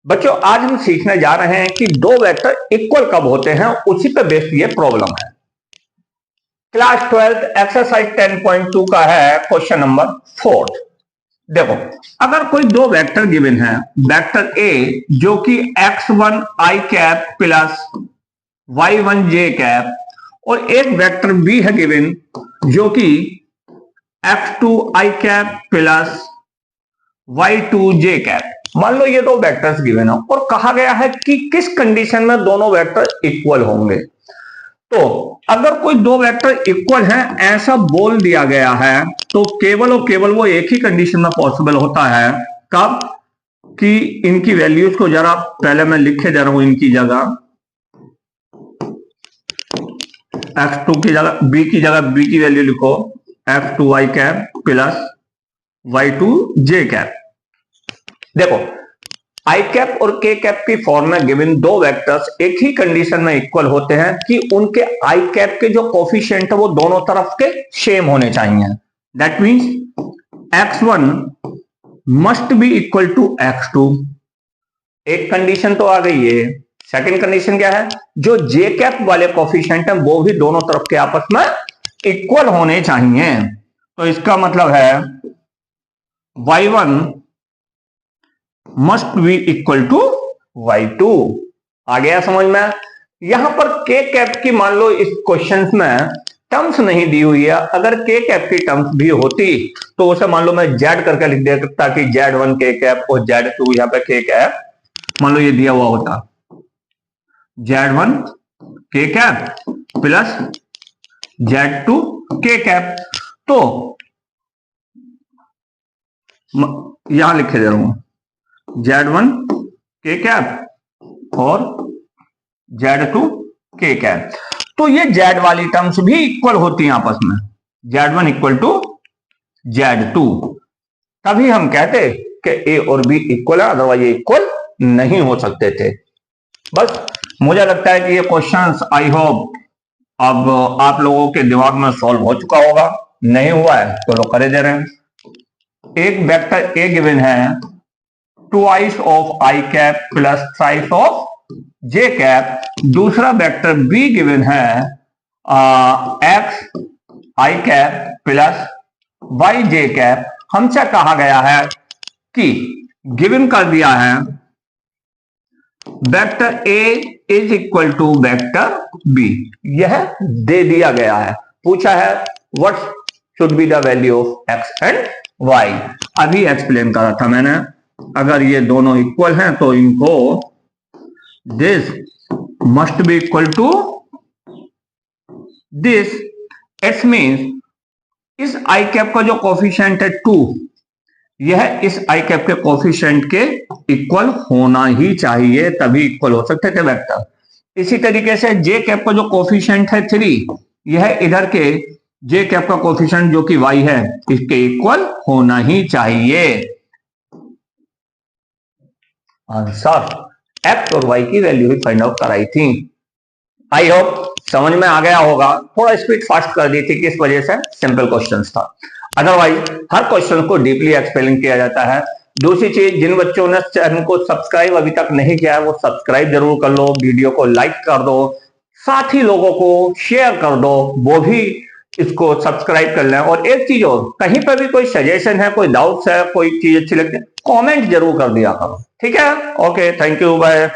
बच्चों आज हम सीखने जा रहे हैं कि दो वेक्टर इक्वल कब होते हैं, उसी पे बेस्ड ये प्रॉब्लम है। क्लास 12 एक्सरसाइज 10.2 का है क्वेश्चन नंबर 4। देखो, अगर कोई दो वेक्टर गिवन है, वेक्टर ए जो कि x1 i cap plus y1 j cap, और एक वेक्टर बी है गिवन जो कि x2 i cap plus y2 j cap. मान लो ये दो वेक्टर्स गिवन है और कहा गया है कि किस कंडीशन में दोनों वेक्टर इक्वल होंगे। तो अगर कोई दो वेक्टर इक्वल हैं ऐसा बोल दिया गया है तो केवल और केवल वो एक ही कंडीशन में पॉसिबल होता है। कब? कि इनकी वैल्यूज को जरा पहले मैं लिखे जा रहा हूं, इनकी जगह x2 की जगह b की वैल्यू लिखो x2 i cap plus y2 j cap. देखो, आई कैप और के कैप की फॉर्म में गिवन दो वेक्टर्स एक ही कंडीशन में इक्वल होते हैं कि उनके आई कैप के जो कोफिशिएंट है वो दोनों तरफ के सेम होने चाहिए। That means x1 must be equal to x2। एक कंडीशन तो आ गई है। सेकंड कंडीशन क्या है? जो जे कैप वाले कोफिशिएंट हैं वो भी दोनों तरफ के आपस में इक्वल होने चाहिए। तो इसका मतलब है y1 must be equal to y2। आ गया समझ में? यहां पर के कैप की मान लो इस क्वेश्चन में टर्म्स नहीं दी हुई है। अगर के कैप की टर्म्स भी होती तो उसे मान लो मैं जेड करके लिख देता कि z1 के कैप और z2 यहां पे के कैप मान लो ये दिया हुआ होता, z1 के कैप प्लस z2 के कैप। तो यहां लिखे दे रहा हूं z1 के कैप और z2 के कैप। तो ये z वाली टर्म्स भी इक्वल होती हैं आपस में, z1 इक्वल टू z2। तभी हम कहते कि a और b इक्वल है, अदरवाइज ये इक्वल नहीं हो सकते थे। बस मुझे लगता है कि ये क्वेश्चंस आई होप अब आप लोगों के दिमाग में सॉल्व हो चुका होगा। नहीं हुआ है तो लोग करे दे रहे हैं। एक वेक्टर a गिवन है twice of I cap plus thrice of J cap. दूसरा वेक्टर बी गिवन है X I cap plus Y J cap. हमसे कहा गया है कि गिवन कर दिया है vector A is equal to vector B, यह दे दिया गया है। पूछा है what should be the value of X and Y. अभी एक्सप्लेन करा था मैंने। अगर ये दोनों इक्वल हैं तो इनको this must be equal to this. It's means इस आई कैप का जो कोफिशिएंट है 2, यह इस आई कैप के कोफिशिएंट के इक्वल होना ही चाहिए, तभी इक्वल हो सकते थे वेक्टर। इसी तरीके से जे कैप का जो कोफिशिएंट है 3, यह इधर के जे कैप का कोफिशिएंट जो कि वाई है इसके इक्वल होना ही चाहिए। आंसर एक्स और वाई की वैल्यू ही फाइंड आउट कराई थी। आई होप समझ में आ गया होगा। थोड़ा स्पीड फास्ट कर दी थी, किस वजह से? सिंपल क्वेश्चंस था। अदरवाइज हर क्वेश्चन को डीपली एक्सप्लेन किया जाता है। दूसरी चीज, जिन बच्चों ने चैनल को सब्सक्राइब अभी तक नहीं किया है वो सब्सक्राइब जरूर कर लो, वीडियो को लाइक कर दो, साथ ही लोगों को शेयर कर दो, वो भी इसको सब्सक्राइब कर लें। और एक चीज और, कहीं पर भी कोई सजेशन है, कोई डाउट्स है, कोई चीज अच्छी लगती है, कमेंट जरूर कर दिया करो। ठीक है? Okay, thank you, bye.